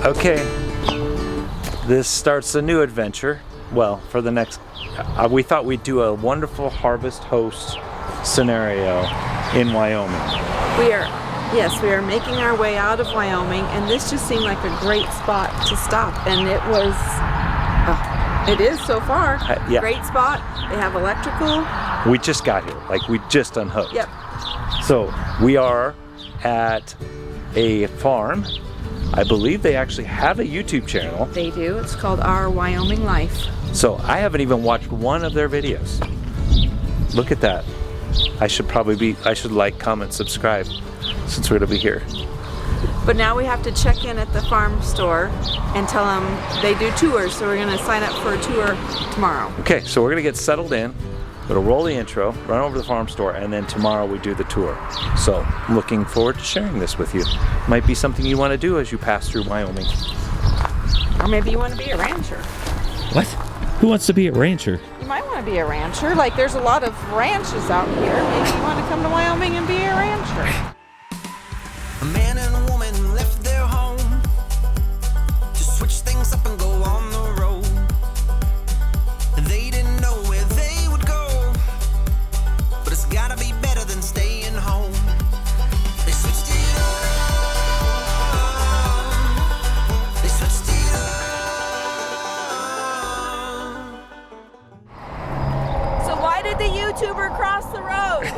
Okay, this starts a new adventure. Well, for the next, we thought we'd do a wonderful harvest host scenario in Wyoming. We are making our way out of Wyoming, and this just seemed like a great spot to stop, and it was, it is so far. Yeah. Great spot. They have electrical. We just got here, like we just unhooked. Yep. So we are at a farm. I believe they actually have a YouTube channel. They do. It's called Our Wyoming Life. So I haven't even watched one of their videos. Look at that. I should like, comment, subscribe since we're gonna be here. But now we have to check in at the farm store and tell them they do tours, so we're gonna sign up for a tour tomorrow. Okay, so we're gonna get settled in. We're gonna roll the intro, run over to the farm store, and then tomorrow we do the tour. So I'm looking forward to sharing this with you. Might be something you want to do as you pass through Wyoming. Or maybe you want to be a rancher. What? Who wants to be a rancher? You might want to be a rancher. Like, there's a lot of ranches out here. Maybe you want to come to Wyoming and be a rancher. A man and a woman left their home to switch things up and go on the road. They didn't know where they would go, but it's gotta be better than staying home. They switched it up. They switched it up. So why did the YouTuber cross the road?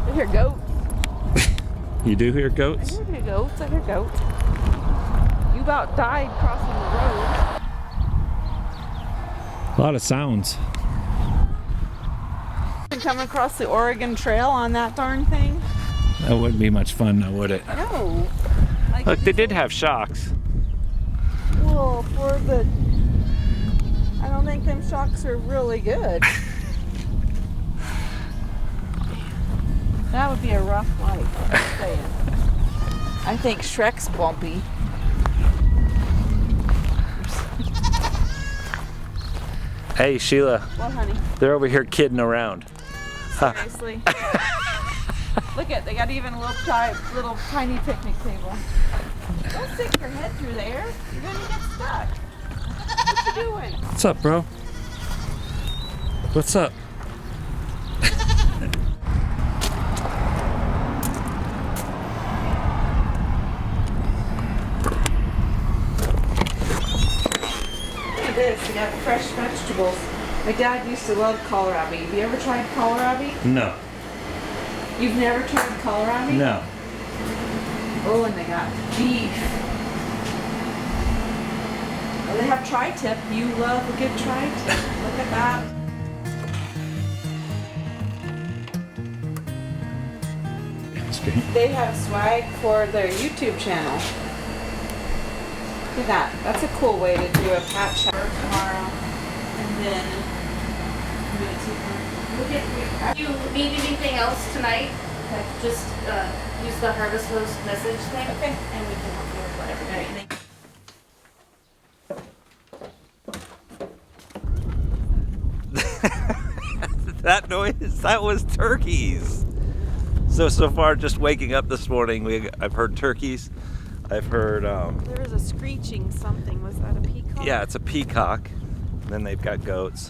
I hear goats. You do hear goats? I hear goats. I hear goats. You about died crossing the road. A lot of sounds. Been coming across the Oregon Trail on that darn thing? That wouldn't be much fun now, would it? No. Like, Look, they did have shocks. well, for the... I don't think them shocks are really good. That would be a rough life, I'm saying. I think Shrek's bumpy. Hey, Sheila. What, honey? They're over here kidding around. Seriously? Look at, they got even a little tiny picnic table. Don't stick your head through there. You're gonna get stuck. What you doing? What's up, bro? What's up? This, we got fresh vegetables. My dad used to love kohlrabi. Have you ever tried kohlrabi? No. You've never tried kohlrabi? No. Oh, and they got beef. Oh, they have tri-tip. You love a good tri-tip. Look at that. They have swag for their YouTube channel. Look at that. That's a cool way to do a patch shower tomorrow. And then I'm going to take a look at Do you need anything else tonight? Just use the harvest host message thing. Okay. And we can help you with whatever you need. That noise, that was turkeys. So far, just waking up this morning, I've heard turkeys. I've heard, There was a screeching something. Was that a peacock? yeah, it's a peacock. And then they've got goats.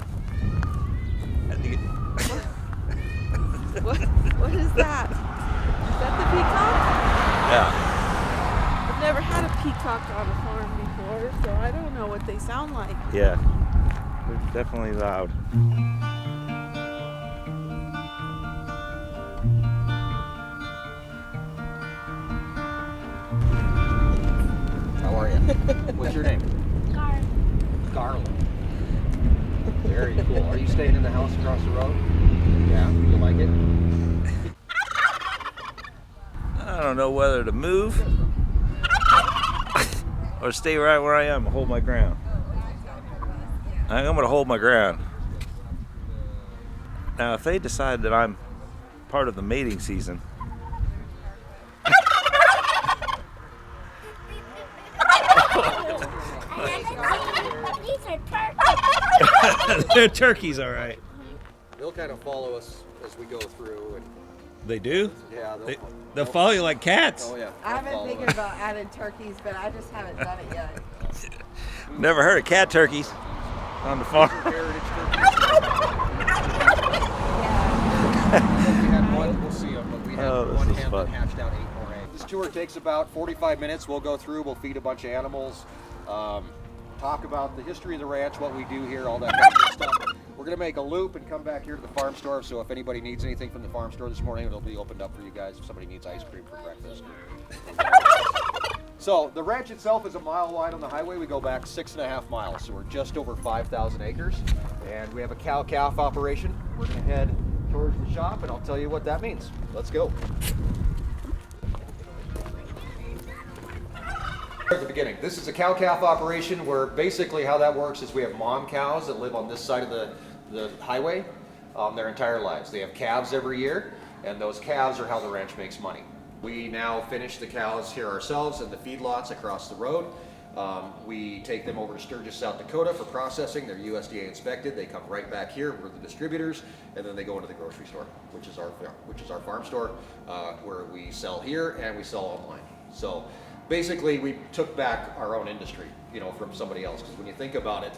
What is that? Is that the peacock? Yeah, I've never had a peacock on a farm before, so I don't know what they sound like. yeah, they're definitely loud. How are you? What's your name? Garland. Very cool. Are you staying in the house across the road? Yeah, you like it? I don't know whether to move or stay right where I am and hold my ground. I think I'm gonna hold my ground. Now, if they decide that I'm part of the mating season, They're turkeys, all right. They'll kind of follow us as we go through, and They do? yeah, They'll follow you like cats. Oh yeah. I've been thinking about adding turkeys, but I just haven't done it yet. Never heard of cat turkeys on the farm. Heritage we had one, we'll see them, but we had Oh, this one is hen fun. that hatched out 8 more eggs. This tour takes about 45 minutes. We'll go through, we'll feed a bunch of animals, talk about the history of the ranch, what we do here, all that kind of good stuff. We're gonna make a loop and come back here to the farm store, so if anybody needs anything from the farm store this morning, it'll be opened up for you guys if somebody needs ice cream for breakfast. So the ranch itself is a mile wide on the highway. We go back 6.5 miles, so we're just over 5,000 acres, and we have a cow-calf operation. We're gonna head towards the shop, and I'll tell you what that means. Let's go. At the beginning, this is a cow-calf operation where basically how that works is we have mom cows that live on this side of the highway their entire lives. They have calves every year, and those calves are how the ranch makes money. We now finish the cows here ourselves in the feedlots across the road. We take them over to Sturgis, South Dakota for processing. They're USDA inspected. They come right back here. We're the distributors, and then they go into the grocery store, which is our farm store, where we sell here and we sell online. So basically, we took back our own industry, from somebody else. Because when you think about it,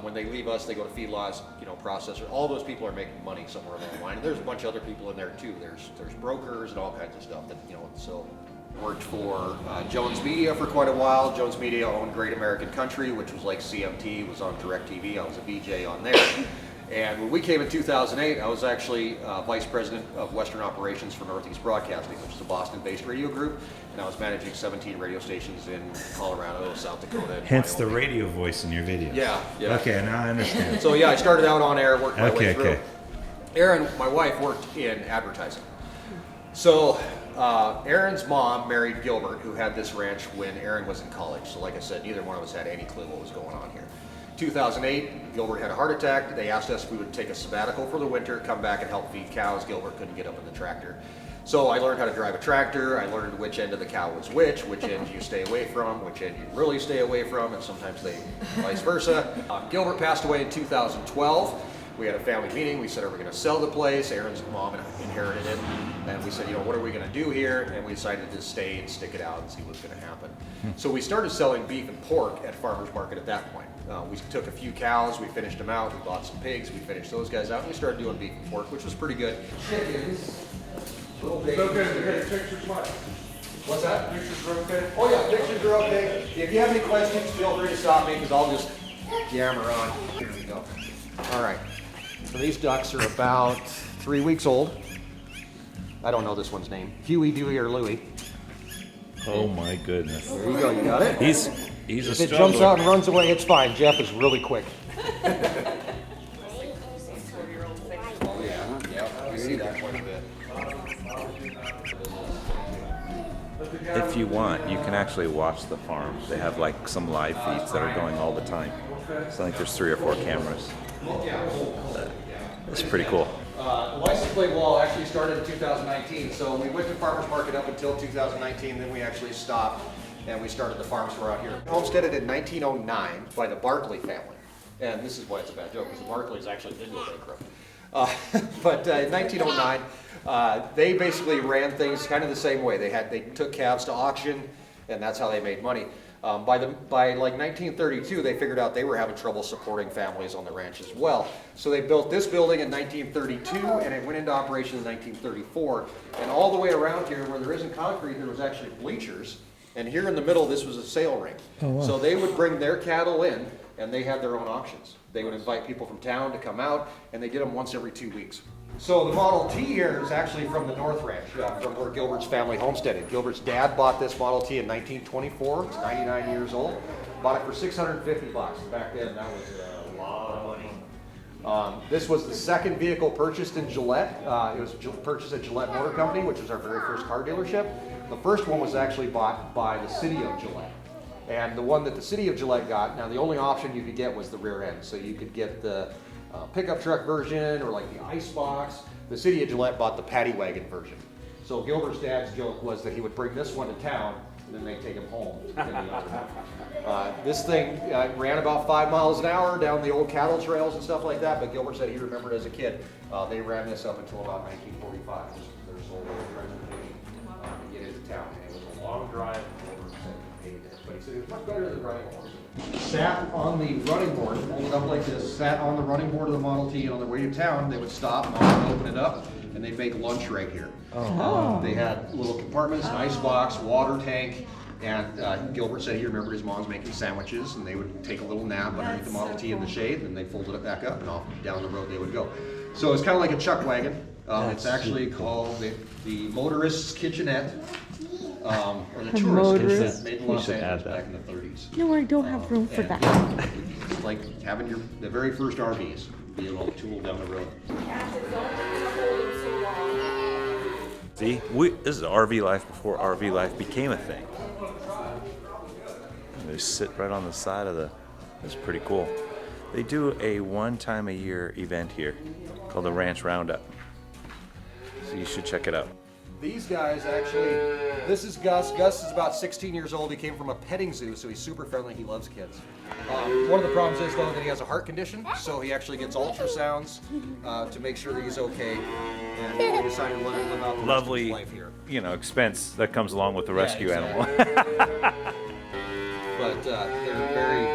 when they leave us, they go to feedlots, processors. All those people are making money somewhere along the line, and there's a bunch of other people in there too. There's brokers and all kinds of stuff that So worked for Jones Media for quite a while. Jones Media owned Great American Country, which was like CMT, was on DirecTV. I was a VJ on there. And when we came in 2008, I was actually Vice President of Western Operations for Northeast Broadcasting, which is a Boston-based radio group, and I was managing 17 radio stations in Colorado, South Dakota, and Hence the Wyoming. radio voice in your videos. Yeah. Okay, now I understand. So yeah, I started out on air, worked my way through. Okay. Erin, my wife, worked in advertising. So Erin's mom married Gilbert, who had this ranch when Erin was in college. So like I said, neither one of us had any clue what was going on here. 2008, Gilbert had a heart attack. They asked us if we would take a sabbatical for the winter, come back and help feed cows. Gilbert couldn't get up in the tractor. So I learned how to drive a tractor. I learned which end of the cow was which end you stay away from, which end you really stay away from, and sometimes they vice versa. Gilbert passed away in 2012. We had a family meeting. We said, are we going to sell the place? Erin's mom inherited it. And we said, what are we going to do here? And we decided to stay and stick it out and see what's going to happen. So we started selling beef and pork at farmers market at that point. We took a few cows, we finished them out, we bought some pigs, we finished those guys out, and we started doing beef and pork, which was pretty good. Chickens. Little babies. Okay, pictures what? What's that? Pictures are okay? Oh yeah, pictures are okay. If you have any questions, feel free to stop me, because I'll just yammer on. Here we go. All right. So these ducks are about 3 weeks old. I don't know this one's name. Huey, Dewey, or Louie. Oh my goodness. There you go, you got it? He's a If it jumps out and runs away, it's fine. Jeff is really quick. Oh yeah, we see that quite a bit. If you want, you can actually watch the farm. They have like some live feeds that are going all the time. So I think there's 3 or 4 cameras. It's pretty cool. The license plate wall actually started in 2019, so we went to farmers market up until 2019, then we actually stopped and we started the farm store out here. Homesteaded in 1909 by the Barkley family, and this is why it's a bad joke, because the Barkleys actually did go bankrupt. But in 1909, they basically ran things kind of the same way. They took calves to auction, and that's how they made money. By like 1932, they figured out they were having trouble supporting families on the ranch as well. So they built this building in 1932, and it went into operation in 1934. And all the way around here, where there isn't concrete, there was actually bleachers. And here in the middle, this was a sale ring. Oh, wow. So they would bring their cattle in, and they had their own auctions. They would invite people from town to come out, and they did them once every 2 weeks. So the Model T here is actually from the North Ranch, from where Gilbert's family homesteaded. Gilbert's dad bought this Model T in 1924. It's 99 years old. Bought it for $650. Back then, that was a lot of money. This was the second vehicle purchased in Gillette. It was purchased at Gillette Motor Company, which was our very first car dealership. The first one was actually bought by the city of Gillette. And the one that the city of Gillette got, now the only option you could get was the rear end. So you could get the pickup truck version or like the ice box. The city of Gillette bought the paddy wagon version. So Gilbert's dad's joke was that he would bring this one to town, and then they take them home. This thing ran about 5 miles an hour down the old cattle trails and stuff like that, but Gilbert said he remembered as a kid, they ran this up until about 1945. There's a little transportation to get into town. And it was a long drive, but he said it was much better than running a horse. Sat on the running board, folded up like this, sat on the running board of the Model T, and on their way to town, they would stop, Mom would open it up, and they'd make lunch right here. They had little compartments, an ice box, water tank, and Gilbert said he remembered his mom's making sandwiches, and they would take a little nap underneath the Model T in the shade, and then they folded it back up, and off down the road they would go. So it's kind of like a chuck wagon. It's actually called the motorist's kitchenette. Or the tourist kitchenette, made in Los Angeles back in the 30s. No, I don't have room for that. It's like having the very first RVs, being all tooled down the road. See, this is RV life before RV life became a thing. They sit right on the side of the. It's pretty cool. They do a one-time-a-year event here called the Ranch Roundup. So you should check it out. These guys actually, this is Gus. Gus is about 16 years old. He came from a petting zoo, so he's super friendly. He loves kids. One of the problems is, though, that he has a heart condition, so he actually gets ultrasounds to make sure that he's okay. And he decided to let him live out the rest of his life here. Expense that comes along with the rescue animal. But they're very,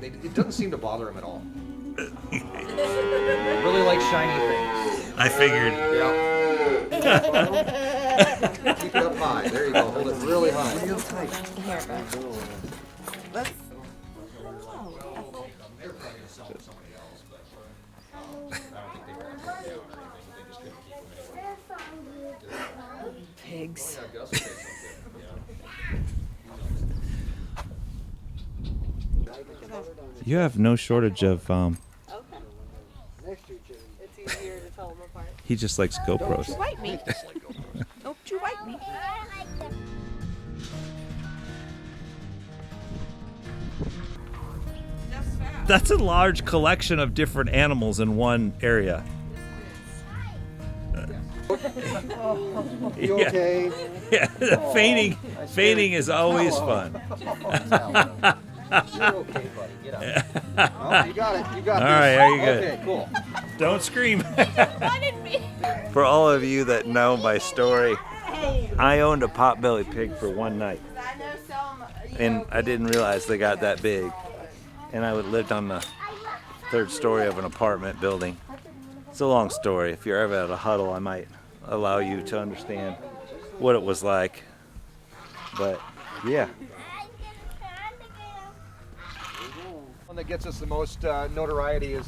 it doesn't seem to bother him at all. They really like shiny things. I figured. Yeah. Keep it up high. There you go. Hold it really high. Real tight. Here, let's. They're probably going to sell to somebody else, but I don't think they want to go down or anything. They just couldn't keep them in. Pigs. Yeah, Gus will take something. You have no shortage of. Okay. It's easier to tell them apart. He just likes GoPros. Don't you bite me. Don't you bite me. That's a large collection of different animals in one area. You okay? Yeah, feigning is always fun. You're okay, buddy. Get up. Oh, you got it. You got All this. right, are you good? Okay, cool. Don't scream. Wanted me. For all of you that know my story, I owned a potbelly pig for one night. And I didn't realize they got that big. And I lived on the 3rd story of an apartment building. It's a long story. If you're ever at a huddle, I might allow you to understand what it was like. But yeah. One that gets us the most notoriety is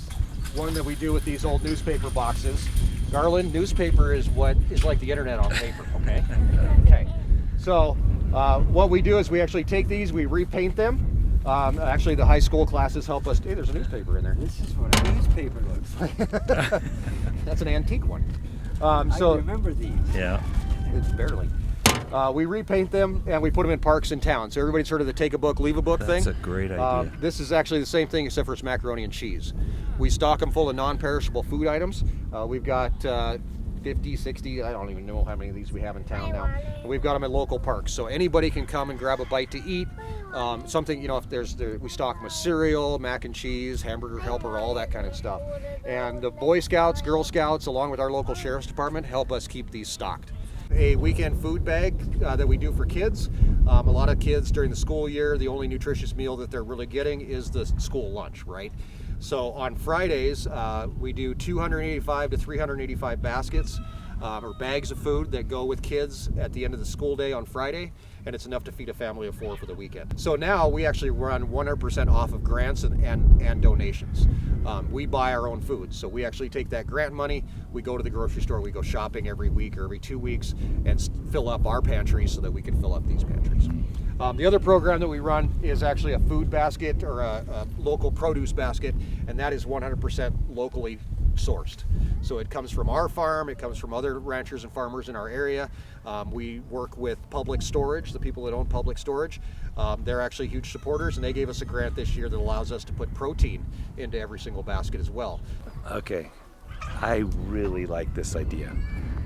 one that we do with these old newspaper boxes. Garland, newspaper is what is like the internet on paper, okay? Okay. So what we do is we actually take these, we repaint them. Actually, the high school classes help us. Hey, there's a newspaper in there. This is what a newspaper looks like. That's an antique one. I remember these. Yeah. It's barely. We repaint them and we put them in parks in town. So everybody's heard of the take a book, leave a book thing? That's a great idea. This is actually the same thing except for it's macaroni and cheese. We stock them full of non-perishable food items. We've got 50, 60, I don't even know how many of these we have in town now. And we've got them at local parks. So anybody can come and grab a bite to eat. Something, if we stock them with cereal, mac and cheese, hamburger helper, all that kind of stuff. And the Boy Scouts, Girl Scouts, along with our local sheriff's department, help us keep these stocked. A weekend food bag that we do for kids. A lot of kids during the school year, the only nutritious meal that they're really getting is the school lunch, right? So on Fridays, we do 285 to 385 baskets or bags of food that go with kids at the end of the school day on Friday, and it's enough to feed a family of 4 for the weekend. So now we actually run 100% off of grants and donations. We buy our own food, so we actually take that grant money, we go to the grocery store, we go shopping every week or every 2 weeks and fill up our pantries so that we can fill up these pantries. The other program that we run is actually a food basket or a local produce basket, and that is 100% locally sourced. So it comes from our farm, it comes from other ranchers and farmers in our area. We work with Public Storage, the people that own Public Storage. They're actually huge supporters, and they gave us a grant this year that allows us to put protein into every single basket as well. Okay, I really like this idea.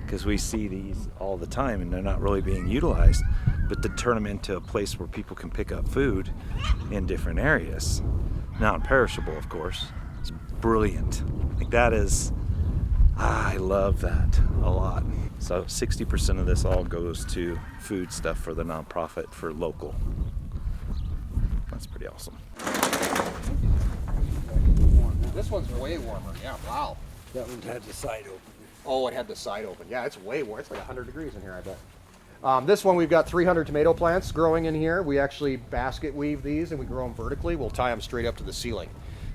because we see these all the time and they're not really being utilized. But to turn them into a place where people can pick up food in different areas, non-perishable, of course, it's brilliant. Like that is, I love that a lot. So 60% of this all goes to food stuff for the nonprofit for local. That's pretty awesome. This one's way warmer. Yeah, wow. That one had the side open. Oh, it had the side open. Yeah, it's way warm. It's like 100 degrees in here, I bet. This one, we've got 300 tomato plants growing in here. We actually basket weave these and we grow them vertically. We'll tie them straight up to the ceiling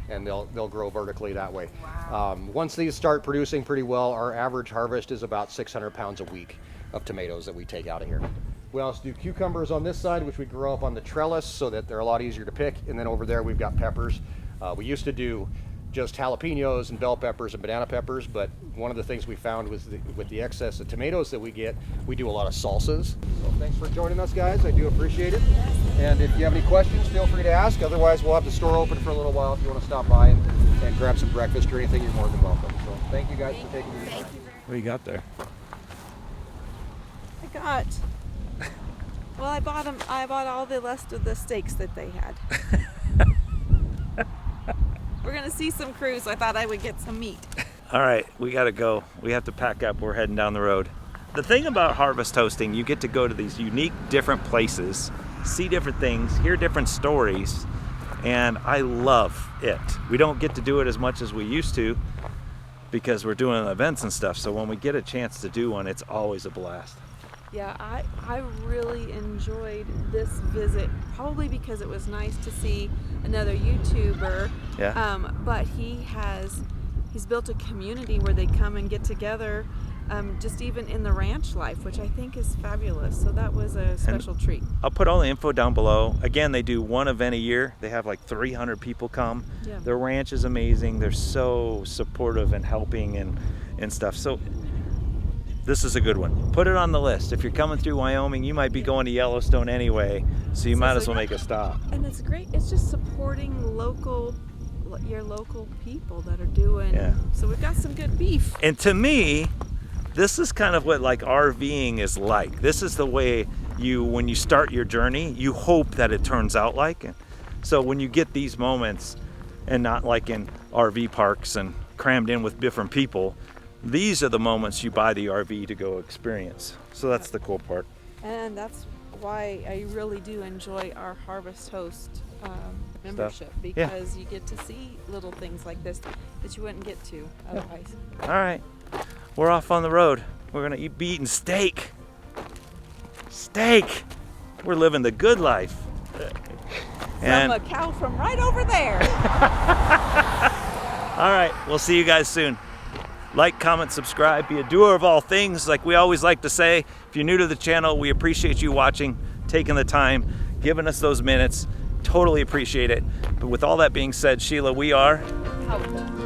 and they'll grow vertically that way. Wow. Once these start producing pretty well, our average harvest is about 600 pounds a week of tomatoes that we take out of here. We also do cucumbers on this side, which we grow up on the trellis so that they're a lot easier to pick. And then over there, we've got peppers. We used to do just jalapenos and bell peppers and banana peppers, but one of the things we found was with the excess of tomatoes that we get, we do a lot of salsas. So thanks for joining us, guys. I do appreciate it. And if you have any questions, feel free to ask. Otherwise, we'll have the store open for a little while if you want to stop by and grab some breakfast or anything. You're more than welcome. So thank you guys for taking your time. What do you got there? I got. Well, I bought all the rest of the steaks that they had. We're gonna see some crews, so I thought I would get some meat. All right, we gotta go. We have to pack up. We're heading down the road. The thing about harvest hosting, you get to go to these unique, different places, see different things, hear different stories, and I love it. We don't get to do it as much as we used to because we're doing events and stuff, so when we get a chance to do one, it's always a blast. Yeah, I really enjoyed this visit, probably because it was nice to see another YouTuber. Yeah. But he's built a community where they come and get together, just even in the ranch life, which I think is fabulous. So that was a special treat. I'll put all the info down below. Again, they do one event a year. They have like 300 people come. Yeah. Their ranch is amazing. They're so supportive and helping and stuff. So this is a good one. Put it on the list. If you're coming through Wyoming, you might be going to Yellowstone anyway, so you might as well make a stop. And it's great. It's just supporting your local people that are doing. Yeah. So we've got some good beef. And to me, this is kind of what like RVing is like. This is the way when you start your journey, you hope that it turns out like it. So when you get these moments, and not like in RV parks and crammed in with different people, these are the moments you buy the RV to go experience. So that's the cool part. And that's why I really do enjoy our Harvest Host membership, because you get to see little things like this that you wouldn't get to otherwise. All right, we're off on the road. We're gonna be eating steak. Steak. We're living the good life. From a cow from right over there. All right, we'll see you guys soon. Like, comment, subscribe, be a doer of all things, like we always like to say. If you're new to the channel, we appreciate you watching, taking the time, giving us those minutes. Totally appreciate it. But with all that being said, Sheila, we are Out.